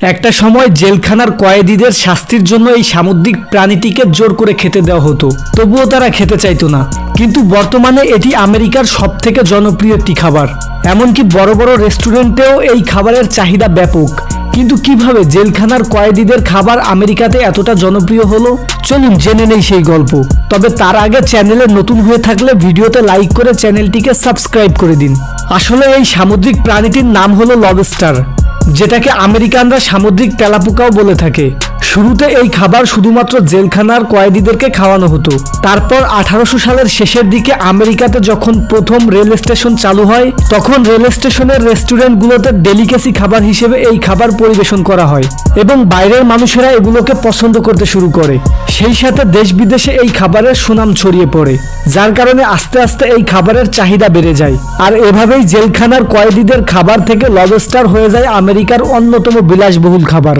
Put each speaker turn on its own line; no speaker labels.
একটা সময় জেলখানার কয়েদিদের শাস্তির জন্য এই সামুদ্রিক প্রাণীটিকে জোর করে খেতে দেওয়া হতো, তবুও তারা খেতে চাইতো না। কিন্তু বর্তমানে এটি আমেরিকার সবথেকে জনপ্রিয় একটি খাবার। এমনকি বড় বড় রেস্টুরেন্টেও এই খাবারের চাহিদা ব্যাপক। কিন্তু কিভাবে জেলখানার কয়েদিদের খাবার আমেরিকাতে এতটা জনপ্রিয় হলো, চলুন জেনে নেই সেই গল্প। তবে তার আগে চ্যানেলে নতুন হয়ে থাকলে ভিডিওতে লাইক করে চ্যানেলটিকে সাবস্ক্রাইব করে দিন। আসলে এই সামুদ্রিক প্রাণীটির নাম হলো লবস্টার, যেটাকে আমেরিকানরা সামুদ্রিক তেলাপোকাও বলে থাকে। শুরুতে এই খাবার শুধুমাত্র জেলখানার কয়েদিদেরকে খাওয়ানো হতো। তারপর 1800 সালের শেষের দিকে আমেরিকাতে যখন প্রথম রেল স্টেশন চালু হয়, তখন রেল স্টেশনের রেস্টুরেন্টগুলোতে ডেলিকেসি খাবার হিসেবে এই খাবার পরিবেশন করা হয় এবং বাইরের মানুষেরা এগুলোকে পছন্দ করতে শুরু করে। সেই সাথে দেশ বিদেশে এই খাবারের সুনাম ছড়িয়ে পড়ে, যার কারণে আস্তে আস্তে এই খাবারের চাহিদা বেড়ে যায়। আর এভাবেই জেলখানার কয়েদিদের খাবার থেকে লবস্টার হয়ে যায় আমেরিকার অন্যতম বিলাসবহুল খাবার।